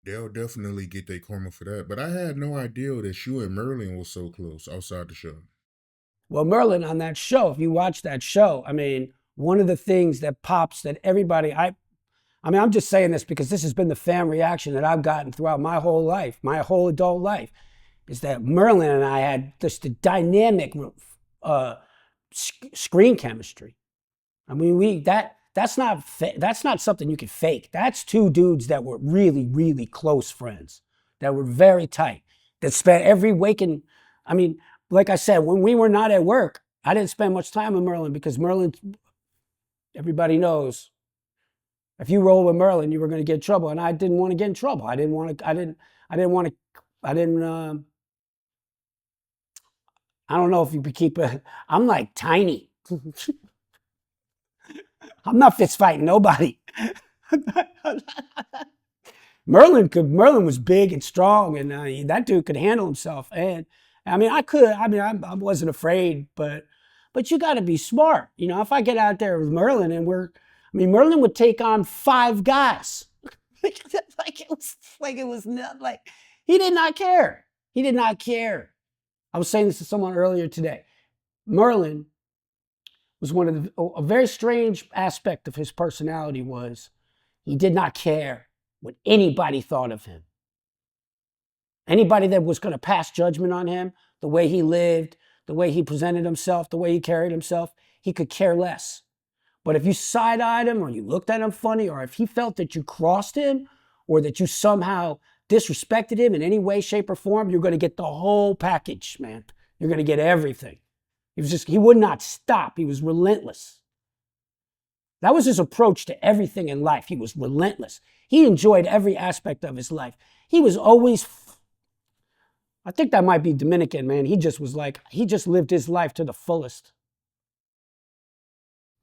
They'll definitely get their karma for that. But I had no idea that you and Merlin was so close outside the show. Well, Merlin on that show, if you watch that show, I mean, one of the things that pops that everybody, I mean, I'm just saying this because this has been the fan reaction that I've gotten throughout my whole life, my whole adult life, is that Merlin and I had just a dynamic uh, screen chemistry. I mean, that's not something you could fake. That's two dudes that were really, really close friends, that were very tight, that spent every waking. I mean, like I said, when we were not at work, I didn't spend much time with Merlin because Merlin, everybody knows, if you roll with Merlin, you were going to get in trouble, and I didn't want to get in trouble. I didn't want to. I didn't want to. I didn't. I don't know if you could keep a. I'm like tiny. I'm not fist fighting nobody. Merlin was big and strong, and that dude could handle himself. And I mean, I could. I mean, I wasn't afraid, but you got to be smart. You know, if I get out there with Merlin and I mean, Merlin would take on 5 guys. Like it was not like he did not care. He did not care. I was saying this to someone earlier today. Merlin was one of a very strange aspect of his personality was he did not care what anybody thought of him. Anybody that was going to pass judgment on him, the way he lived, the way he presented himself, the way he carried himself, he could care less. But if you side-eyed him or you looked at him funny, or if he felt that you crossed him or that you somehow disrespected him in any way, shape, or form, you're going to get the whole package, man. You're going to get everything. He would not stop. He was relentless. That was his approach to everything in life. He was relentless. He enjoyed every aspect of his life. He was always, I think that might be Dominican, man. He just lived his life to the fullest.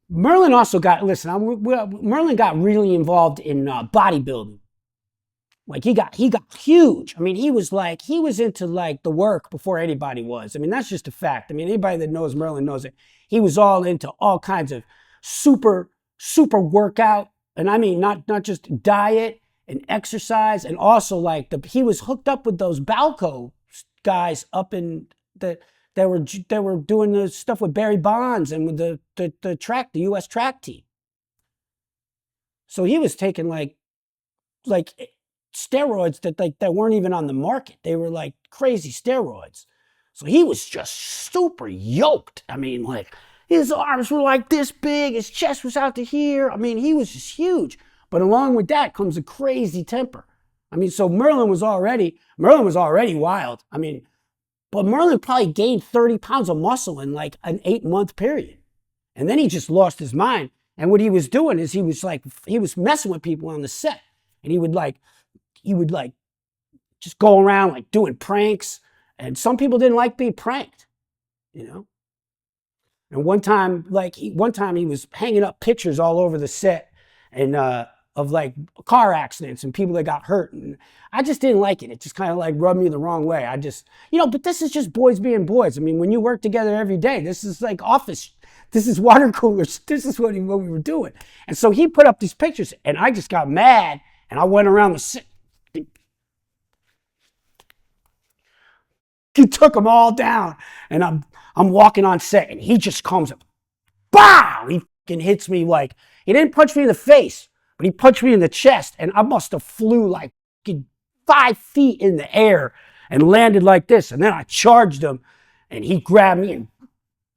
Merlin also Merlin got really involved in bodybuilding. Like he got huge. I mean, he was into like the work before anybody was. I mean, that's just a fact. I mean, anybody that knows Merlin knows it. He was all into all kinds of super workout. And I mean, not just diet and exercise, and also like he was hooked up with those Balco guys up in they were doing the stuff with Barry Bonds and with the U.S. track team. So he was taking like steroids that weren't even on the market. They were like crazy steroids. So he was just super yoked. I mean, like his arms were like this big, his chest was out to here. I mean, he was just huge. But along with that comes a crazy temper. I mean, so Merlin was already wild. I mean, but Merlin probably gained 30 pounds of muscle in like an 8-month period. And then he just lost his mind. And what he was doing is he was messing with people on the set. And he would just go around like doing pranks. And some people didn't like being pranked, you know? And one time he was hanging up pictures all over the set and of like car accidents and people that got hurt. And I just didn't like it. It just kind of like rubbed me the wrong way. I just, but this is just boys being boys. I mean, when you work together every day, this is like office. This is water coolers. This is what we were doing. And so he put up these pictures and I just got mad and I went around the set. He took them all down and I'm walking on set and he just comes up, BOW! He fucking hits me like, he didn't punch me in the face, but he punched me in the chest and I must have flew like 5 feet in the air and landed like this. And then I charged him and he grabbed me and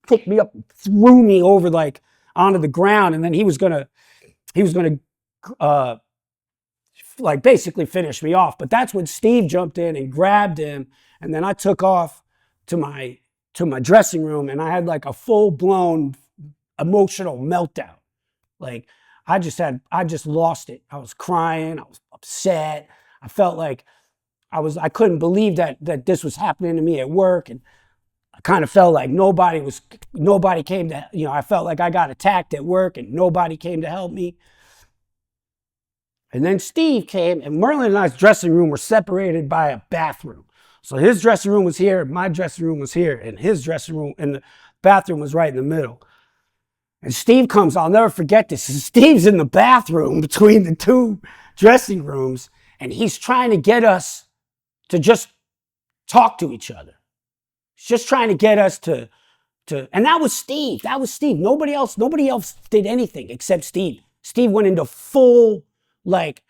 picked me up and threw me over like onto the ground. And then he was gonna like basically finish me off. But that's when Steve jumped in and grabbed him. And then I took off to my dressing room and I had like a full-blown emotional meltdown. Like I just lost it. I was crying. I was upset. I felt like I couldn't believe that this was happening to me at work. And I kind of felt like nobody came to, I felt like I got attacked at work and nobody came to help me. And then Steve came and Merlin and I's dressing room were separated by a bathroom. So his dressing room was here, my dressing room was here, and his dressing room and the bathroom was right in the middle. And Steve comes, I'll never forget this. Steve's in the bathroom between the two dressing rooms, And he's trying to get us to just talk to each other. He's just trying to get us to, and that was Steve. That was Steve. Nobody else did anything except Steve. Steve went into full, like,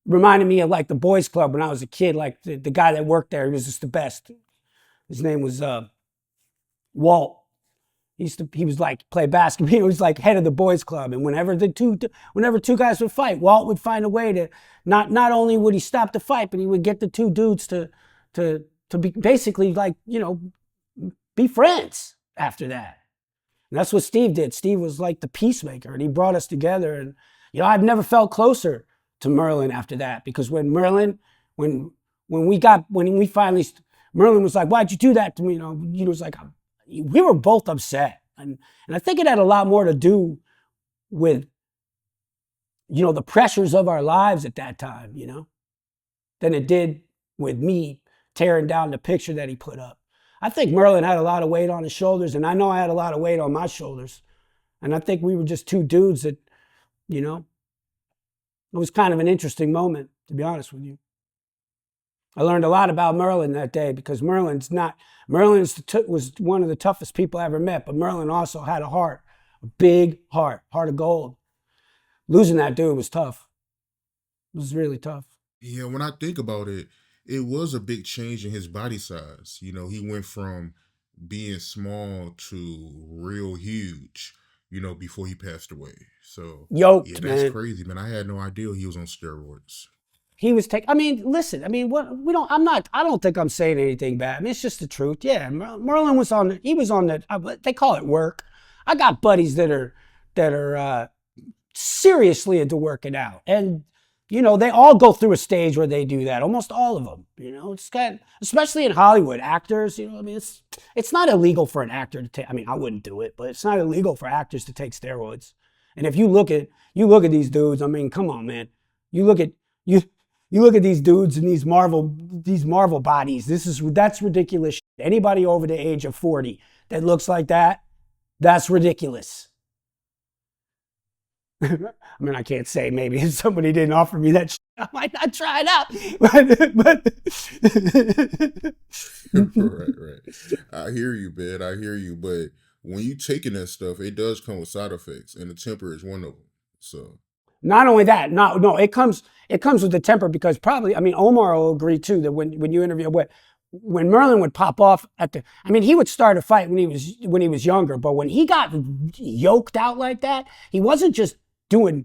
reminded me of like the boys club when I was a kid. Like the guy that worked there, he was just the best. His name was Walt. He was like play basketball. He was like head of the boys club. And whenever two guys would fight, Walt would find a way to not only would he stop the fight, but he would get the two dudes to be basically like, you know, be friends after that. And that's what Steve did. Steve was like the peacemaker, and he brought us together. And, you know, I've never felt closer to Merlin after that, because when Merlin was like, "Why'd you do that to me?" You know, he was like, we were both upset. And I think it had a lot more to do with, you know, the pressures of our lives at that time, you know, than it did with me tearing down the picture that he put up. I think Merlin had a lot of weight on his shoulders, and I know I had a lot of weight on my shoulders. And I think we were just two dudes that, you know, it was kind of an interesting moment, to be honest with you. I learned a lot about Merlin that day, because Merlin was one of the toughest people I ever met, but Merlin also had a heart, a big heart of gold. Losing that dude was tough. It was really tough. Yeah, when I think about it, it was a big change in his body size. You know, he went from being small to real huge, you know, before he passed away. So, Yoked, yeah, that's man. crazy, man. I had no idea he was on steroids. He was taking, I mean, listen, I mean, I don't think I'm saying anything bad. I mean, it's just the truth. Yeah, Merlin was on they call it work. I got buddies that are seriously into working out. And, you know, they all go through a stage where they do that. Almost all of them, you know, it's kind of, especially in Hollywood, actors, you know, I mean, it's not illegal for an actor to take, I mean, I wouldn't do it, but it's not illegal for actors to take steroids. And if you look at these dudes, I mean, come on, man. You look at these dudes and these Marvel bodies. That's ridiculous. Anybody over the age of 40 that looks like that, that's ridiculous. I mean, I can't say, maybe if somebody didn't offer me that shit, I might not try it out. Right. I hear you, man. I hear you. But when you taking that stuff, it does come with side effects, and the temper is one of them. So not only that, no, it comes with the temper, because probably, I mean, Omar will agree too, that when you interview, when Merlin would pop off I mean, he would start a fight when he was younger, but when he got yoked out like that, he wasn't just doing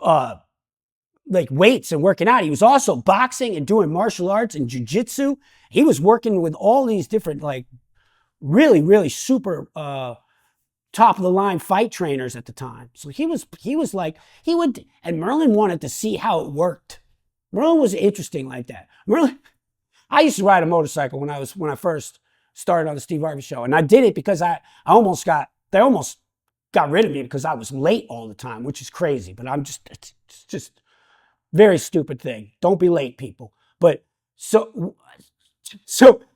like weights and working out. He was also boxing and doing martial arts and jiu-jitsu. He was working with all these different, like, really, really super top of the line fight trainers at the time. So he was like, and Merlin wanted to see how it worked. Merlin was interesting like that. I used to ride a motorcycle when I first started on the Steve Harvey Show, and I did it because they almost got rid of me because I was late all the time, which is crazy, but it's just very stupid thing. Don't be late, people. But so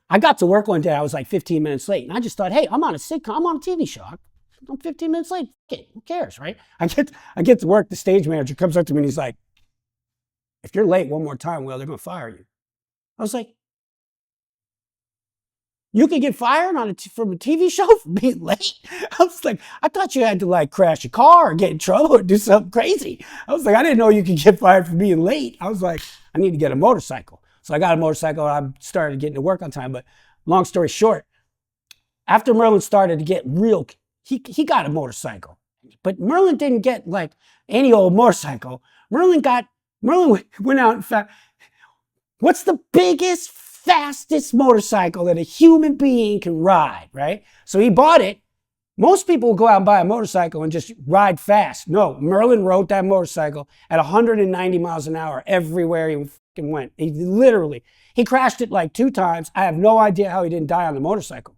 I got to work one day, I was like 15 minutes late, and I just thought, hey, I'm on a sitcom, I'm on a TV show. I'm 15 minutes late. Who cares, right? I get to work. The stage manager comes up to me and he's like, if you're late one more time, well, they're going to fire you. I was like, you could get fired from a TV show for being late? I was like, I thought you had to like crash a car or get in trouble or do something crazy. I was like, I didn't know you could get fired for being late. I was like, I need to get a motorcycle. So I got a motorcycle and I started getting to work on time. But long story short, after Merlin started to get real, he got a motorcycle. But Merlin didn't get like any old motorcycle. Merlin went out and found, what's the biggest, fastest motorcycle that a human being can ride, right? So he bought it. Most people will go out and buy a motorcycle and just ride fast. No, Merlin rode that motorcycle at 190 miles an hour everywhere he fucking went. He crashed it like 2 times. I have no idea how he didn't die on the motorcycle.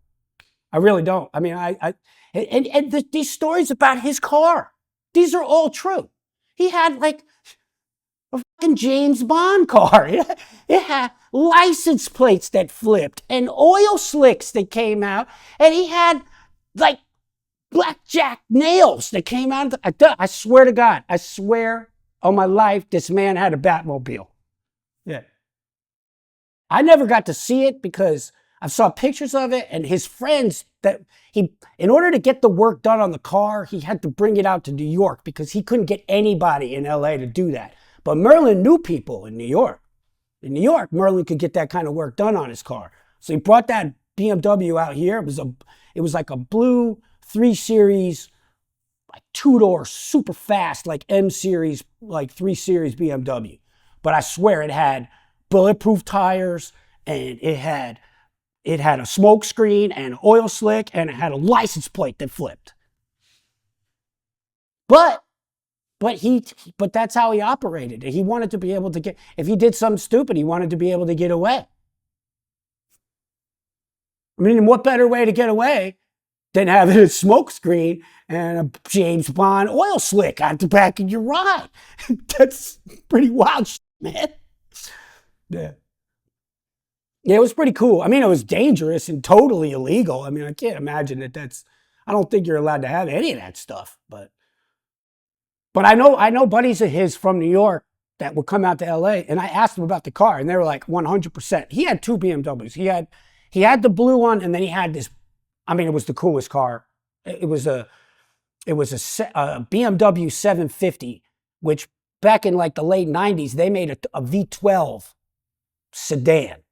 I really don't. I mean, these stories about his car, these are all true. He had like a fucking James Bond car. It had license plates that flipped and oil slicks that came out, and he had like blackjack nails that came out. I swear to God, I swear on my life, this man had a Batmobile. I never got to see it because I saw pictures of it, and his friends in order to get the work done on the car, he had to bring it out to New York because he couldn't get anybody in LA to do that. But Merlin knew people in New York. In New York, Merlin could get that kind of work done on his car. So he brought that BMW out here. It was like a blue 3 Series, like 2-door, super fast, like M Series, like 3 Series BMW. But I swear it had bulletproof tires, and it had a smoke screen and oil slick, and it had a license plate that flipped. But that's how he operated. He wanted to be able to get, if he did something stupid, he wanted to be able to get away. I mean, what better way to get away than having a smoke screen and a James Bond oil slick at the back of your ride? That's pretty wild shit, man. Yeah. Yeah, it was pretty cool. I mean, it was dangerous and totally illegal. I mean, I can't imagine I don't think you're allowed to have any of that stuff, but I know buddies of his from New York that would come out to LA, and I asked them about the car, and they were like 100%. He had 2 BMWs. He had the blue one, and then he had this, I mean, it was the coolest car. It was a BMW 750, which back in like the late 90s, they made a V12 sedan.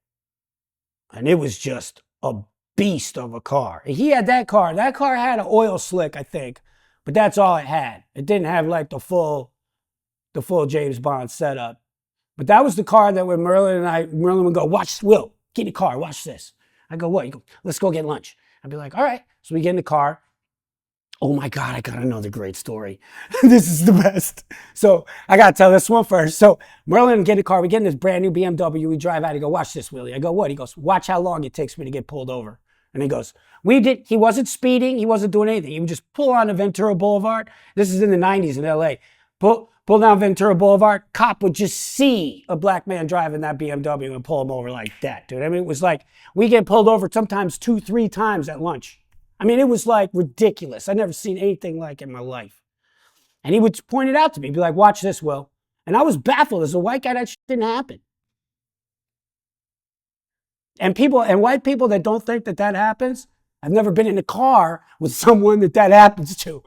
And it was just a beast of a car. He had that car. That car had an oil slick, I think, but that's all it had. It didn't have like the full James Bond setup. But that was the car that when Merlin would go, watch, Will, get in the car, watch this. I go, what? You go, let's go get lunch. I'd be like, all right. So we get in the car. Oh my God, I got another great story. This is the best. So I got to tell this one first. So Merlin get in the car. We get in this brand new BMW. We drive out. He go, watch this, Willie. I go, what? He goes, watch how long it takes me to get pulled over. And he goes, he wasn't speeding. He wasn't doing anything. He would just pull on the Ventura Boulevard. This is in the 90s in LA. Pull down Ventura Boulevard. Cop would just see a black man driving that BMW and pull him over like that, dude. I mean, it was like, we get pulled over sometimes 2-3 times at lunch. I mean, it was like ridiculous. I'd never seen anything like it in my life. And he would point it out to me, be like, watch this, Will. And I was baffled. As a white guy, that shit didn't happen. And white people that don't think that happens, I've never been in a car with someone that happens to.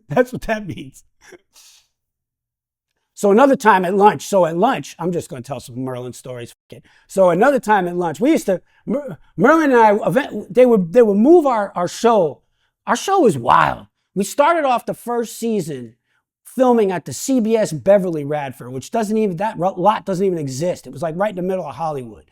That's what that means. So another time at lunch, I'm just going to tell some Merlin stories. So another time at lunch, Merlin and I, they would move our show. Our show was wild. We started off the first season filming at the CBS Beverly Radford, which that lot doesn't even exist. It was like right in the middle of Hollywood.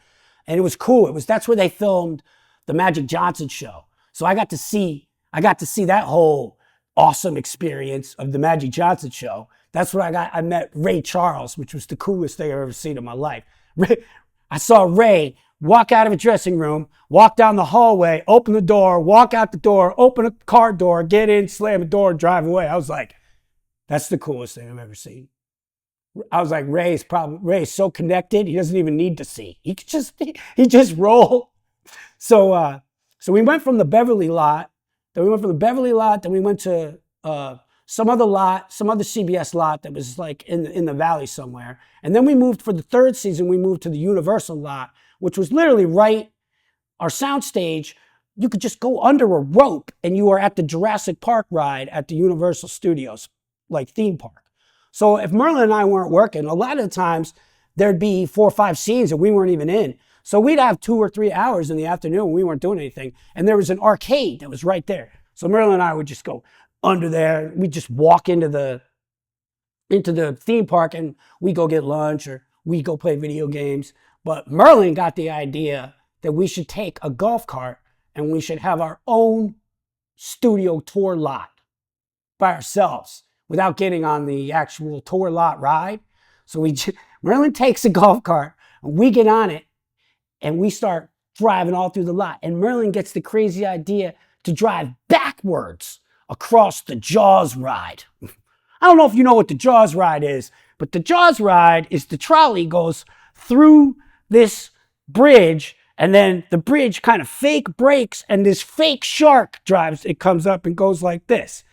And it was cool. That's where they filmed the Magic Johnson show. So I got to see that whole awesome experience of the Magic Johnson show. That's what I got. I met Ray Charles, which was the coolest thing I've ever seen in my life. I saw Ray walk out of a dressing room, walk down the hallway, open the door, walk out the door, open a car door, get in, slam the door, and drive away. I was like, that's the coolest thing I've ever seen. I was like, Ray's so connected, he doesn't even need to see. He just roll. So we went from the Beverly lot, then we went to some other CBS lot that was like in the valley somewhere. And then we moved for the third season, we moved to the Universal lot, which was literally right, our soundstage, you could just go under a rope and you are at the Jurassic Park ride at the Universal Studios, like theme park. So if Merlin and I weren't working, a lot of the times there'd be 4 or 5 scenes that we weren't even in. So we'd have 2 or 3 hours in the afternoon when we weren't doing anything. And there was an arcade that was right there. So Merlin and I would just go under there. We'd just walk into the theme park and we go get lunch or we go play video games. But Merlin got the idea that we should take a golf cart and we should have our own studio tour lot by ourselves without getting on the actual tour lot ride. So Merlin takes a golf cart and we get on it and we start driving all through the lot. And Merlin gets the crazy idea to drive backwards across the Jaws ride. I don't know if you know what the Jaws ride is, but the Jaws ride is the trolley goes through this bridge and then the bridge kind of fake breaks and this fake shark it comes up and goes like this.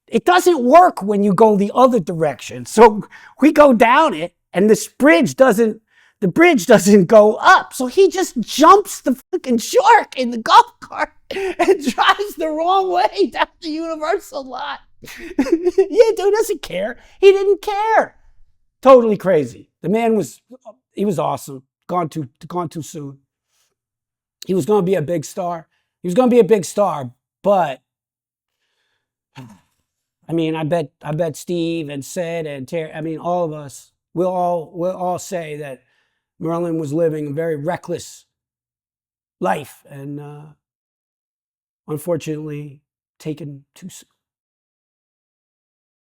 It doesn't work when you go the other direction. So we go down it and this bridge doesn't the bridge doesn't go up. So he just jumps the fucking shark in the golf cart and drives the wrong way down the Universal lot. Yeah, dude doesn't care. He didn't care. Totally crazy. The man he was awesome. Gone too soon. He was going to be a big star. He was going to be a big star, but I mean, I bet Steve and Sid and Terry, I mean, all of us, we'll all say that Merlin was living a very reckless life and unfortunately taken too soon.